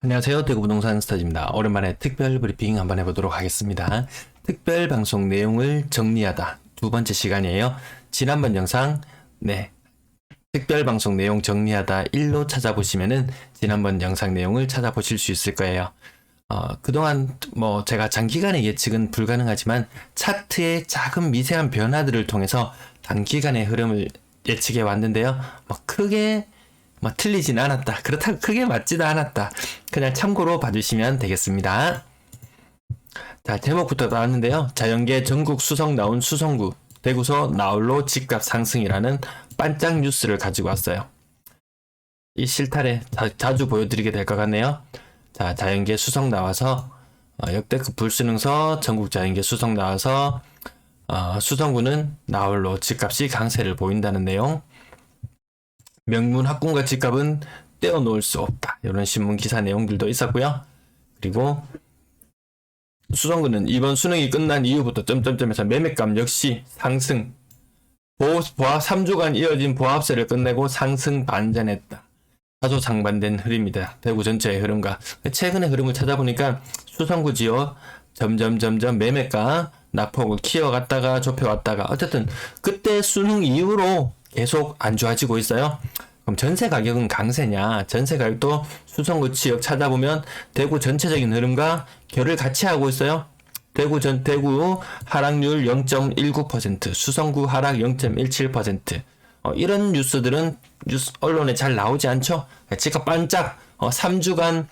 안녕하세요. 대구부동산 스타즈입니다. 오랜만에 특별 브리핑 한번 해보도록 하겠습니다. 특별 방송 내용을 정리하다 두 번째 시간이에요. 지난번 영상 특별 방송 내용 정리하다 1로 찾아보시면은 지난번 영상 내용을 찾아보실 수 있을 거예요. 그동안 제가 장기간의 예측은 불가능하지만 차트의 작은 미세한 변화들을 통해서 단기간의 흐름을 예측해 왔는데요. 크게 틀리진 않았다. 그렇다고 크게 맞지도 않았다. 그냥 참고로 봐주시면 되겠습니다. 자, 제목부터 나왔는데요. 자연계 전국 수성 나온 수성구 대구서 나홀로 집값 상승이라는 반짝 뉴스를 가지고 왔어요. 이 실타래 자주 보여드리게 될 것 같네요. 자, 자연계 수성 나와서 역대급 불수능서 전국 자연계 수성 나와서 수성구는 나홀로 집값이 강세를 보인다는 내용. 명문 학군과 집값은 떼어놓을 수 없다. 이런 신문 기사 내용들도 있었고요. 그리고 수성구는 이번 수능이 끝난 이후부터 점점점에서 매매감 역시 상승. 3주간 이어진 보합세를 끝내고 상승 반전했다. 다소 상반된 흐름이다. 대구 전체의 흐름과 최근의 흐름을 찾아보니까 수성구 지역 점점 매매가 낙폭을 키워갔다가 좁혀왔다가 어쨌든 그때 수능 이후로 계속 안 좋아지고 있어요. 그럼 전세 가격은 강세냐? 전세 가격도 수성구 지역 찾아보면 대구 전체적인 흐름과 결을 같이 하고 있어요. 대구 하락률 0.19%, 수성구 하락 0.17%. 이런 뉴스들은 언론에 잘 나오지 않죠? 집값 반짝 3주간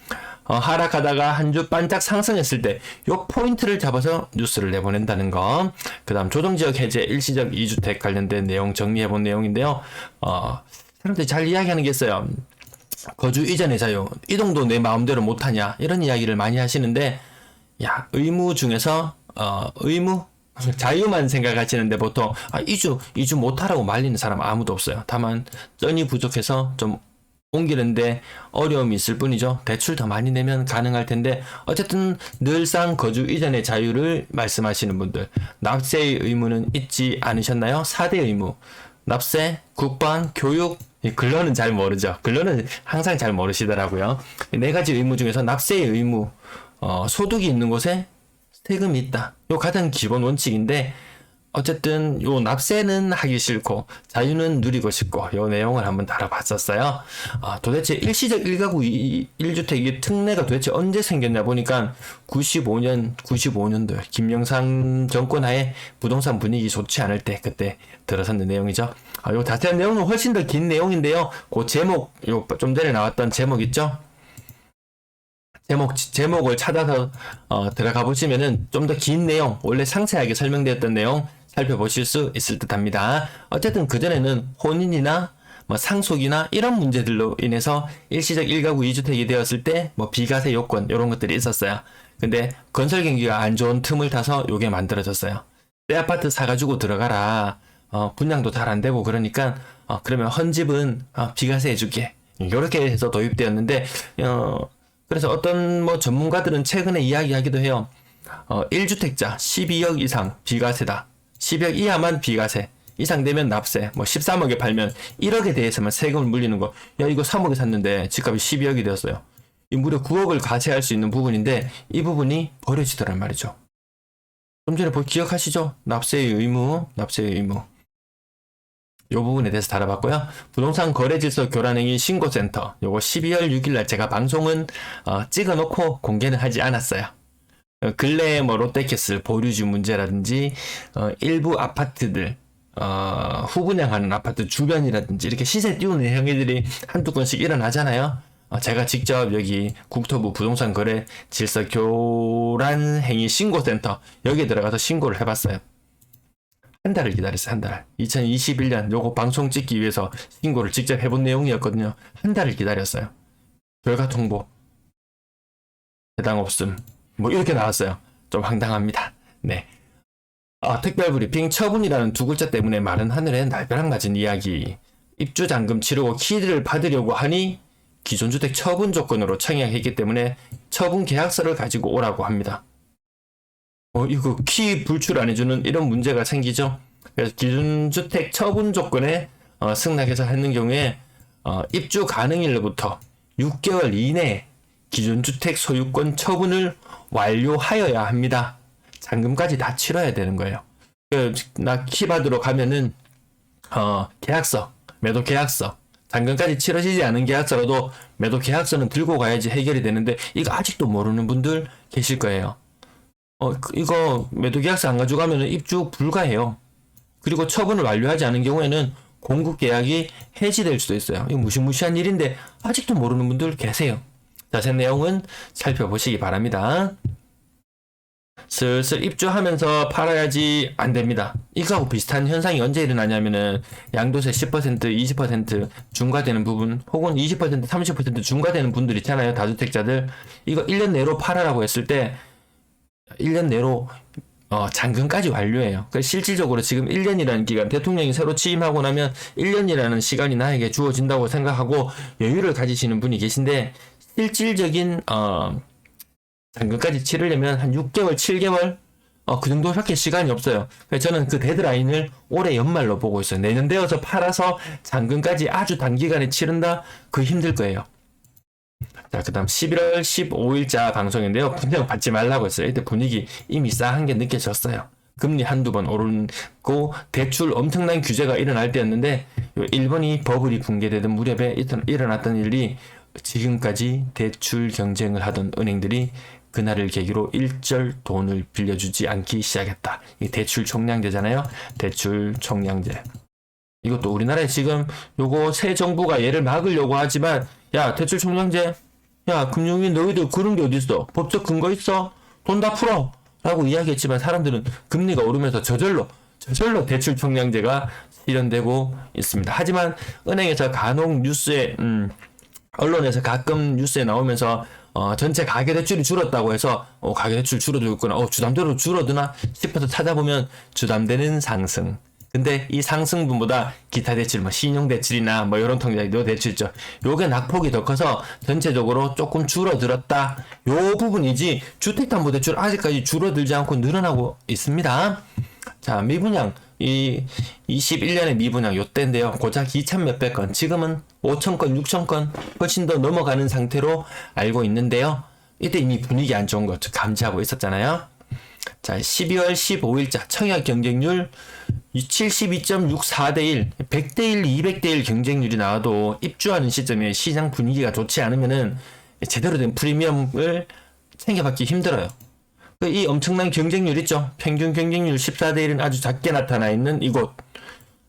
하락하다가 한 주 반짝 상승했을 때 요 포인트를 잡아서 뉴스를 내보낸다는 거. 그 다음 조정지역 해제 일시적 2주택 관련된 내용 정리해본 내용인데요. 사람들이 잘 이야기하는 게 있어요. 거주 이전의 자유, 이동도 내 마음대로 못하냐 이런 이야기를 많이 하시는데 의무 중에서 의무? 자유만 생각하시는데 보통 이주 못하라고 말리는 사람 아무도 없어요. 다만 쩐이 부족해서 좀 옮기는데 어려움이 있을 뿐이죠. 대출 더 많이 내면 가능할 텐데 어쨌든 늘상 거주 이전의 자유를 말씀하시는 분들, 납세의 의무는 잊지 않으셨나요? 4대 의무, 납세, 국방, 교육. 근로는 잘 모르죠. 근로는 항상 잘 모르시더라고요. 4가지 의무 중에서 납세의 의무, 소득이 있는 곳에 세금이 있다. 요 가장 기본 원칙인데 어쨌든 요 납세는 하기 싫고 자유는 누리고 싶고 요 내용을 한번 다뤄봤었어요. 도대체 일시적 1가구 1주택이 특례가 도대체 언제 생겼냐 보니까 95년도에 김영삼 정권 하에 부동산 분위기 좋지 않을 때 그때 들어섰는 내용이죠. 요 자세한 내용은 훨씬 더 긴 내용인데요. 그 제목 요 좀 전에 나왔던 제목 있죠? 제목을 찾아서 들어가 보시면은 좀 더 긴 내용, 원래 상세하게 설명되었던 내용 살펴보실 수 있을 듯 합니다. 어쨌든 그전에는 혼인이나 상속이나 이런 문제들로 인해서 일시적 1가구 2주택이 되었을 때 비과세 요건 이런 것들이 있었어요. 근데 건설 경기가 안 좋은 틈을 타서 요게 만들어졌어요. 새 아파트 사가지고 들어가라. 분양도 잘 안 되고 그러니까 그러면 헌집은 비과세 해줄게. 이렇게 해서 도입되었는데 그래서 어떤 전문가들은 최근에 이야기하기도 해요. 1주택자 12억 이상 비과세다. 10억 이하만 비과세. 이상 되면 납세. 13억에 팔면 1억에 대해서만 세금을 물리는 거. 이거 3억에 샀는데 집값이 12억이 되었어요. 이 무려 9억을 과세할 수 있는 부분인데 이 부분이 버려지더란 말이죠. 좀 전에 기억하시죠? 납세의 의무. 이 부분에 대해서 다뤄봤고요. 부동산 거래질서 교란행위 신고센터. 요거 12월 6일날 제가 방송은 찍어놓고 공개는 하지 않았어요. 근래에 롯데캐슬 보류주 문제라든지 일부 아파트들 후분양하는 아파트 주변이라든지 이렇게 시세 띄우는 행위들이 한두 건씩 일어나잖아요. 제가 직접 여기 국토부 부동산 거래 질서 교란 행위 신고센터 여기에 들어가서 신고를 해봤어요. 한 달을 기다렸어요. 한 달. 2021년 요거 방송 찍기 위해서 신고를 직접 해본 내용이었거든요. 한 달을 기다렸어요. 결과 통보 해당 없음 이렇게 나왔어요. 좀 황당합니다. 네. 특별 브리핑 처분이라는 두 글자 때문에 마른 하늘에 날벼락 맞은 이야기. 입주 잔금 치르고 키를 받으려고 하니 기존 주택 처분 조건으로 청약했기 때문에 처분 계약서를 가지고 오라고 합니다. 이거 키 불출 안 해주는 이런 문제가 생기죠. 그래서 기존 주택 처분 조건에 승낙해서 했는 경우에 입주 가능일로부터 6개월 이내에 기존 주택 소유권 처분을 완료하여야 합니다. 잔금까지 다 치러야 되는 거예요. 나 키받으러 가면은 계약서, 매도 계약서, 잔금까지 치러지지 않은 계약서라도 매도 계약서는 들고 가야지 해결이 되는데 이거 아직도 모르는 분들 계실 거예요. 이거 매도 계약서 안 가져가면 입주 불가해요. 그리고 처분을 완료하지 않은 경우에는 공급 계약이 해지될 수도 있어요. 이거 무시무시한 일인데 아직도 모르는 분들 계세요. 자세한 내용은 살펴보시기 바랍니다. 슬슬 입주하면서 팔아야지 안 됩니다. 이거하고 비슷한 현상이 언제 일어나냐면은 양도세 10%, 20% 중과되는 부분 혹은 20%, 30% 중과되는 분들 있잖아요. 다주택자들. 이거 1년 내로 팔아라고 했을 때 1년 내로 잔금까지 완료해요. 그러니까 실질적으로 지금 1년이라는 기간, 대통령이 새로 취임하고 나면 1년이라는 시간이 나에게 주어진다고 생각하고 여유를 가지시는 분이 계신데 실질적인 잔금까지 치르려면 한 6개월, 7개월 그 정도밖에 시간이 없어요. 그래서 저는 그 데드라인을 올해 연말로 보고 있어요. 내년 되어서 팔아서 잔금까지 아주 단기간에 치른다? 그거 힘들 거예요. 자, 그 다음 11월 15일자 방송인데요. 분명 받지 말라고 했어요. 이때 분위기 이미 싸한 게 느껴졌어요. 금리 한두 번 오르고 대출 엄청난 규제가 일어날 때였는데 일본이 버블이 붕괴되던 무렵에 일어났던 일이 지금까지 대출 경쟁을 하던 은행들이 그날을 계기로 일절 돈을 빌려주지 않기 시작했다. 이 대출 총량제잖아요. 대출 총량제. 이것도 우리나라에 지금 요거 새 정부가 얘를 막으려고 하지만 야 대출 총량제 야 금융위 너희들 그런 게 어딨어? 법적 근거 있어? 돈 다 풀어! 라고 이야기했지만 사람들은 금리가 오르면서 저절로 대출 총량제가 실현되고 있습니다. 하지만 은행에서 간혹 뉴스에 언론에서 가끔 뉴스에 나오면서 전체 가계대출이 줄었다고 해서 가계대출 줄어들고 있구나 주담대로 줄어드나 싶어서 찾아보면 주담대는 상승. 근데 이 상승분보다 기타 대출, 신용대출이나 이런 통장도 대출 있죠. 요게 낙폭이 더 커서 전체적으로 조금 줄어들었다. 요 부분이지 주택담보대출 아직까지 줄어들지 않고 늘어나고 있습니다. 자, 미분양. 이 21년의 미분양 요때인데요. 고작 2천 몇백 건, 지금은 5천 건, 6천 건 훨씬 더 넘어가는 상태로 알고 있는데요. 이때 이미 분위기 안 좋은 거 감지하고 있었잖아요. 자, 12월 15일자 청약 경쟁률 72.64대1, 100대1, 200대1 경쟁률이 나와도 입주하는 시점에 시장 분위기가 좋지 않으면은 제대로 된 프리미엄을 챙겨받기 힘들어요. 이 엄청난 경쟁률 있죠. 평균 경쟁률 14대1은 아주 작게 나타나 있는 이곳.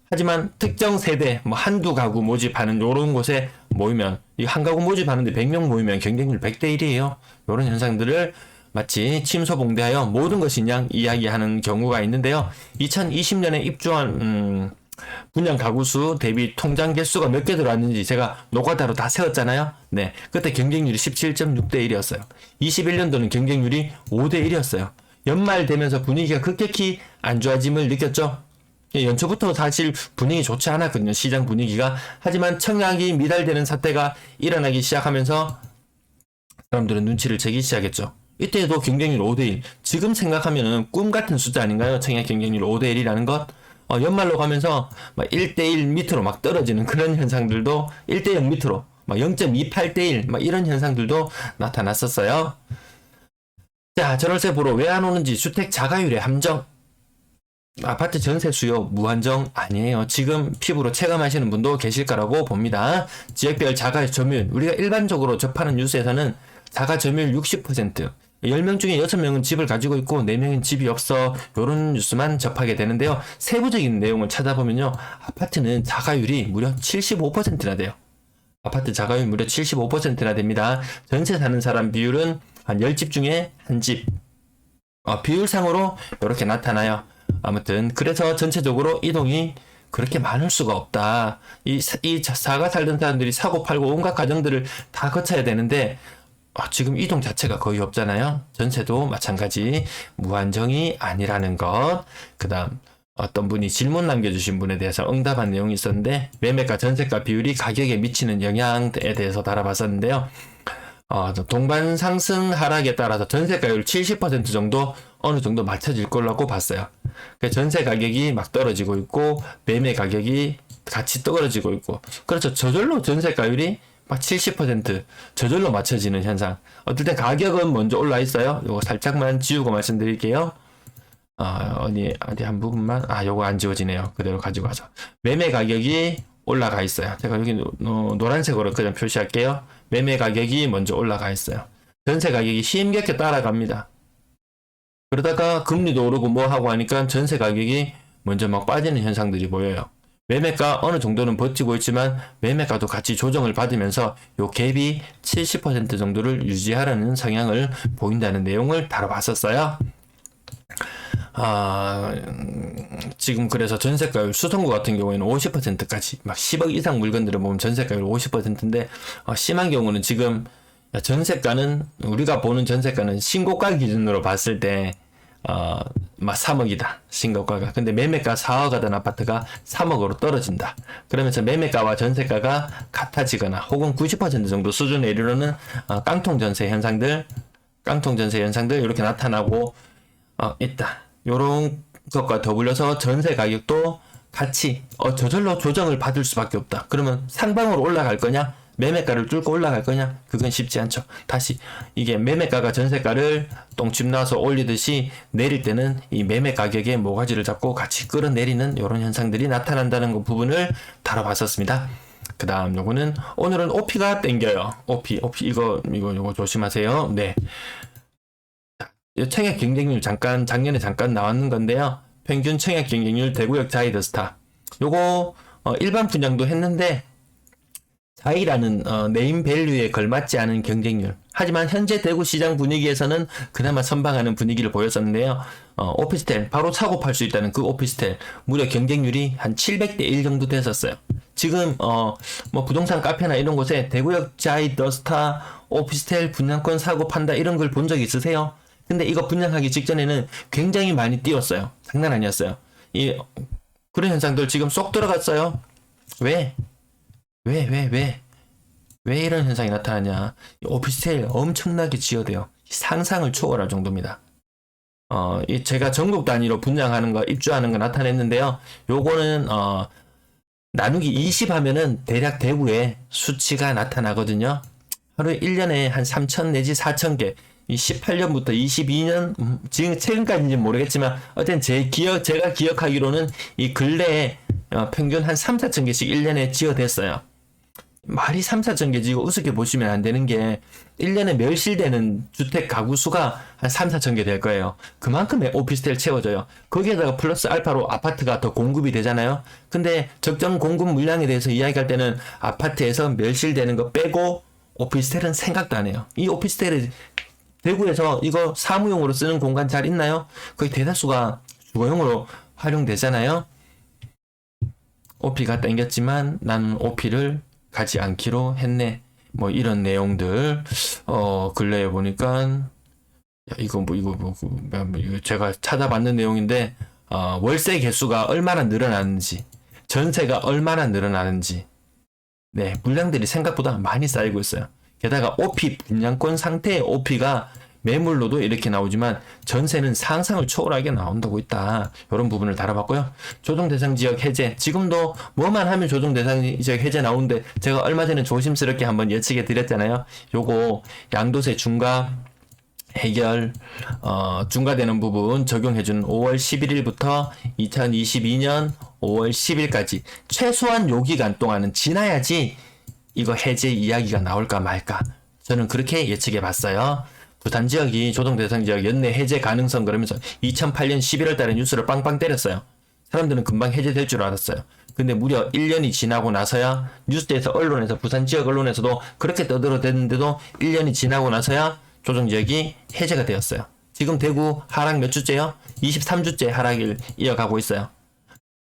하지만 특정 세대, 한두 가구 모집하는 요런 곳에 모이면, 이 한 가구 모집하는데 100명 모이면 경쟁률 100대1이에요. 요런 현상들을 마치 침소봉대하여 모든 것이 그냥 이야기하는 경우가 있는데요. 2020년에 입주한 분양 가구 수 대비 통장 개수가 몇 개 들어왔는지 제가 노가다로 다 세웠잖아요. 네, 그때 경쟁률이 17.6대1이었어요. 21년도는 경쟁률이 5대1이었어요. 연말 되면서 분위기가 급격히 안 좋아짐을 느꼈죠. 연초부터 사실 분위기 좋지 않았거든요. 시장 분위기가. 하지만 청약이 미달되는 사태가 일어나기 시작하면서 사람들은 눈치를 채기 시작했죠. 이때도 경쟁률 5대1. 지금 생각하면은 꿈 같은 숫자 아닌가요? 청약 경쟁률 5대1이라는 것. 연말로 가면서 1대1 밑으로 막 떨어지는 그런 현상들도 1대0 밑으로 0.28대1 이런 현상들도 나타났었어요. 자, 전월세 보러 왜 안 오는지 주택 자가율의 함정. 아파트 전세 수요 무한정 아니에요. 지금 피부로 체감하시는 분도 계실 거라고 봅니다. 지역별 자가 점유율, 우리가 일반적으로 접하는 뉴스에서는 자가 점유율 60%, 10명 중에 6명은 집을 가지고 있고 4명은 집이 없어, 요런 뉴스만 접하게 되는데요. 세부적인 내용을 찾아보면요, 아파트는 자가율이 무려 75%나 돼요. 아파트 자가율 무려 75%나 됩니다. 전세 사는 사람 비율은 한 10집 중에 한 집. 비율상으로 이렇게 나타나요. 아무튼 그래서 전체적으로 이동이 그렇게 많을 수가 없다. 이 사가 살던 사람들이 사고 팔고 온갖 과정들을 다 거쳐야 되는데 지금 이동 자체가 거의 없잖아요. 전세도 마찬가지 무한정이 아니라는 것. 그 다음 어떤 분이 질문 남겨주신 분에 대해서 응답한 내용이 있었는데, 매매가 전세가 비율이 가격에 미치는 영향에 대해서 달아봤었는데요. 동반 상승 하락에 따라서 전세가율 70% 정도 어느 정도 맞춰질 거라고 봤어요. 전세 가격이 막 떨어지고 있고 매매 가격이 같이 떨어지고 있고, 그렇죠. 저절로 전세가율이 막 70% 저절로 맞춰지는 현상. 어떨 때 가격은 먼저 올라 있어요. 요거 살짝만 지우고 말씀드릴게요. 어디 한 부분만, 요거 안 지워지네요. 그대로 가지고 가죠. 매매 가격이 올라가 있어요. 제가 여기 노란색으로 그냥 표시할게요. 매매 가격이 먼저 올라가 있어요. 전세 가격이 힘겹게 따라갑니다. 그러다가 금리도 오르고 뭐 하고 하니까 전세 가격이 먼저 막 빠지는 현상들이 보여요. 매매가 어느 정도는 버티고 있지만 매매가도 같이 조정을 받으면서 요 갭이 70% 정도를 유지하라는 성향을 보인다는 내용을 다뤄봤었어요. 지금 그래서 전세가율 수성구 같은 경우에는 50%까지 막 10억 이상 물건들을 보면 전세가율 50%인데 심한 경우는 지금 전세가는 우리가 보는 전세가는 신고가 기준으로 봤을 때 막 3억이다 신고가가. 근데 매매가 4억 하던 아파트가 3억으로 떨어진다. 그러면서 매매가와 전세가가 같아지거나 혹은 90% 정도 수준에 이르러는 깡통 전세 현상들 이렇게 나타나고 있다. 요런 것과 더불어서 전세 가격도 같이 저절로 조정을 받을 수밖에 없다. 그러면 상방으로 올라갈 거냐? 매매가를 뚫고 올라갈 거냐? 그건 쉽지 않죠. 다시 이게 매매가가 전세가를 똥집 놔서 올리듯이 내릴 때는 이 매매 가격의 모가지를 잡고 같이 끌어내리는 이런 현상들이 나타난다는 그 부분을 다뤄봤었습니다. 그 다음 요거는 오늘은 OP가 땡겨요. OP 이거 조심하세요. 네. 청약 경쟁률 작년에 잠깐 나왔는 건데요. 평균 청약 경쟁률 대구역 자이더스타. 요거 일반 분양도 했는데 자이라는 네임 밸류에 걸맞지 않은 경쟁률. 하지만 현재 대구 시장 분위기에서는 그나마 선방하는 분위기를 보였었는데요. 오피스텔 바로 사고 팔 수 있다는 그 오피스텔 무려 경쟁률이 한 700대 1 정도 됐었어요. 지금 뭐 부동산 카페나 이런 곳에 대구역 자이더스타 오피스텔 분양권 사고 판다 이런 걸 본 적 있으세요? 근데 이거 분양하기 직전에는 굉장히 많이 뛰었어요. 장난 아니었어요. 그런 현상들 지금 쏙 들어갔어요. 왜 이런 현상이 나타나냐? 오피스텔 엄청나게 지어대요. 상상을 초월할 정도입니다. 제가 전국 단위로 분양하는 거, 입주하는 거 나타냈는데요. 요거는, 나누기 20 하면은 대략 대구에 수치가 나타나거든요. 하루에 1년에 한 3,000 내지 4,000개. 이 18년부터 22년, 지금 최근까지인지는 모르겠지만, 어쨌든 제가 기억하기로는 이 근래에 평균 한 3, 4천 개씩 1년에 지어댔어요. 말이 3, 4천 개 지고 우습게 보시면 안 되는 게 1년에 멸실되는 주택 가구 수가 한 3, 4천 개 될 거예요. 그만큼의 오피스텔 채워져요. 거기에다가 플러스 알파로 아파트가 더 공급이 되잖아요. 근데 적정 공급 물량에 대해서 이야기할 때는 아파트에서 멸실되는 거 빼고 오피스텔은 생각도 안 해요. 이 오피스텔을 대구에서 이거 사무용으로 쓰는 공간 잘 있나요? 거의 대다수가 주거용으로 활용되잖아요. OP가 땡겼지만 나는 OP를 가지 않기로 했네. 뭐 이런 내용들 근래에 보니까 이거 제가 찾아봤는 내용인데 월세 개수가 얼마나 늘어나는지 전세가 얼마나 늘어나는지 네 물량들이 생각보다 많이 쌓이고 있어요. 게다가 OP 분양권 상태의 OP가 매물로도 이렇게 나오지만 전세는 상상을 초월하게 나온다고 있다. 이런 부분을 다뤄봤고요. 조정대상 지역 해제. 지금도 뭐만 하면 조정대상 지역 해제 나오는데 제가 얼마 전에 조심스럽게 한번 예측해 드렸잖아요. 요거 양도세 중과 해결 중과되는 부분 적용해준 5월 11일부터 2022년 5월 10일까지 최소한 요 기간 동안은 지나야지 이거 해제 이야기가 나올까 말까. 저는 그렇게 예측해 봤어요. 부산 지역이 조정대상 지역 연내 해제 가능성 그러면서 2008년 11월 달에 뉴스를 빵빵 때렸어요. 사람들은 금방 해제될 줄 알았어요. 근데 무려 1년이 지나고 나서야 뉴스에서 언론에서 부산 지역 언론에서도 그렇게 떠들어댔는데도 1년이 지나고 나서야 조정지역이 해제가 되었어요. 지금 대구 하락 몇 주째요? 23주째 하락을 이어가고 있어요.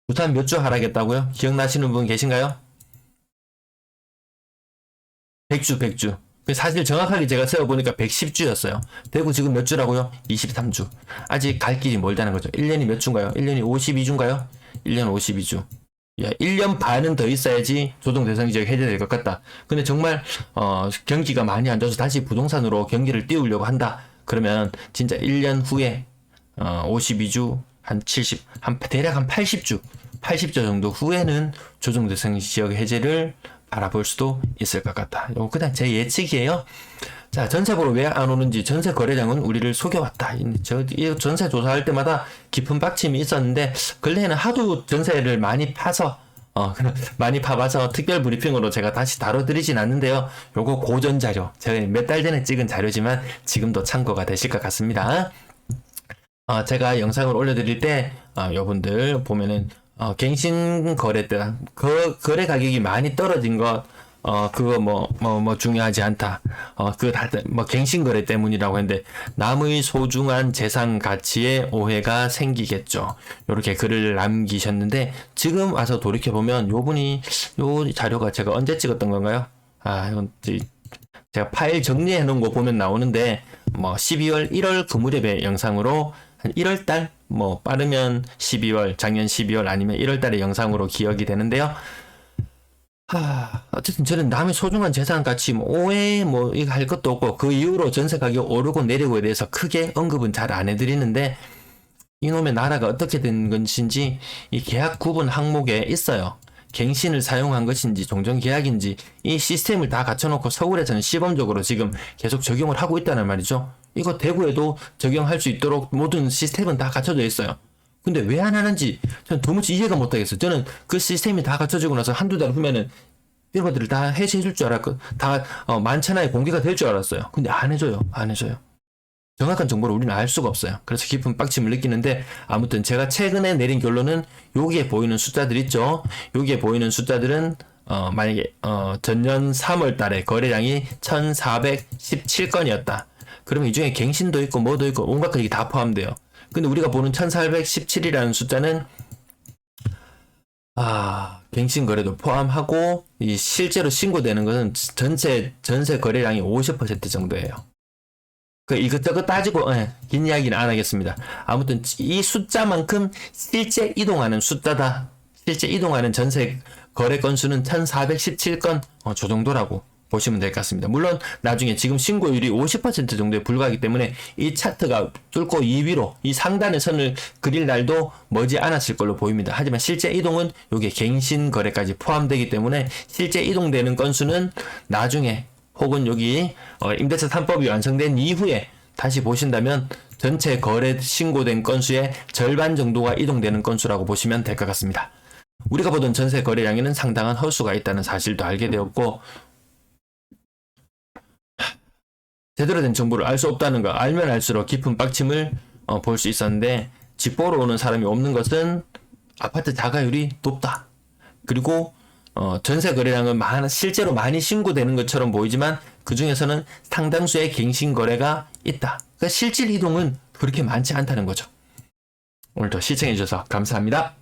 부산 몇 주 하락했다고요? 기억나시는 분 계신가요? 100주. 사실 정확하게 제가 세어보니까 110주였어요. 대구 지금 몇 주라고요? 23주. 아직 갈 길이 멀다는 거죠. 1년이 몇 주인가요? 1년이 52주인가요? 1년 52주. 야, 1년 반은 더 있어야지 조정대상 지역 해제될 것 같다. 근데 정말 경기가 많이 안 좋아서 다시 부동산으로 경기를 띄우려고 한다. 그러면 진짜 1년 후에 52주 대략 한 80주 정도 후에는 조정대상 지역 해제를 알아볼 수도 있을 것 같다. 이거 그냥 제 예측이에요. 자, 전세 보러 왜 안 오는지 전세 거래량은 우리를 속여왔다. 이 전세 조사할 때마다 깊은 빡침이 있었는데 근래에는 하도 전세를 많이 파서 많이 파봐서 특별 브리핑으로 제가 다시 다뤄드리진 않는데요. 요거 고전 자료, 제가 몇 달 전에 찍은 자료지만 지금도 참고가 되실 것 같습니다. 제가 영상을 올려드릴 때 여러분들 보면은 갱신 거래 때 거래 가격이 많이 떨어진 것 그거 뭐 중요하지 않다. 갱신 거래 때문이라고 했는데 남의 소중한 재산 가치에 오해가 생기겠죠. 이렇게 글을 남기셨는데 지금 와서 돌이켜 보면 요 자료가 제가 언제 찍었던 건가요? 이건 제가 파일 정리해 놓은 거 보면 나오는데 12월 1월 그 무렵의 영상으로 한 1월 달 빠르면 12월 작년 12월 아니면 1월 달의 영상으로 기억이 되는데요. 어쨌든 저는 남의 소중한 재산 가치 오해 이거 할 것도 없고 그 이후로 전세 가격 오르고 내리고에 대해서 크게 언급은 잘 안 해드리는데 이놈의 나라가 어떻게 된 것인지 이 계약 구분 항목에 있어요. 갱신을 사용한 것인지 종전계약인지 이 시스템을 다 갖춰놓고 서울에서는 시범적으로 지금 계속 적용을 하고 있다는 말이죠. 이거 대구에도 적용할 수 있도록 모든 시스템은 다 갖춰져 있어요. 근데 왜 안 하는지 저는 도무지 이해가 못하겠어요. 저는 그 시스템이 다 갖춰지고 나서 한두 달 후면은 이런 것들을 다 해제해줄 줄 알았고 다 만천하에 공개가 될 줄 알았어요. 근데 안 해줘요. 정확한 정보를 우리는 알 수가 없어요. 그래서 깊은 빡침을 느끼는데 아무튼 제가 최근에 내린 결론은 여기에 보이는 숫자들 있죠. 여기에 보이는 숫자들은 만약에 전년 3월 달에 거래량이 1417건이었다. 그러면 이 중에 갱신도 있고 뭐도 있고 온갖 것이 다 포함돼요. 근데 우리가 보는 1417이라는 숫자는 갱신 거래도 포함하고 이 실제로 신고되는 것은 전세 거래량이 50% 정도예요. 이것저것 따지고 긴 이야기는 안 하겠습니다. 아무튼 이 숫자만큼 실제 이동하는 숫자다. 실제 이동하는 전세 거래 건수는 1417건 저 정도라고 보시면 될 것 같습니다. 물론 나중에 지금 신고율이 50% 정도에 불과하기 때문에 이 차트가 뚫고 2위로 이 상단의 선을 그릴 날도 머지 않았을 걸로 보입니다. 하지만 실제 이동은 여기에 갱신 거래까지 포함되기 때문에 실제 이동되는 건수는 나중에 혹은 여기 임대차 3법이 완성된 이후에 다시 보신다면 전체 거래 신고된 건수의 절반 정도가 이동되는 건수라고 보시면 될 것 같습니다. 우리가 보던 전세 거래량에는 상당한 허수가 있다는 사실도 알게 되었고 제대로 된 정보를 알 수 없다는 거 알면 알수록 깊은 빡침을 볼 수 있었는데 집 보러 오는 사람이 없는 것은 아파트 자가율이 높다. 그리고 전세 거래량은 실제로 많이 신고되는 것처럼 보이지만 그 중에서는 상당수의 갱신 거래가 있다. 그러니까 실질 이동은 그렇게 많지 않다는 거죠. 오늘도 시청해 주셔서 감사합니다.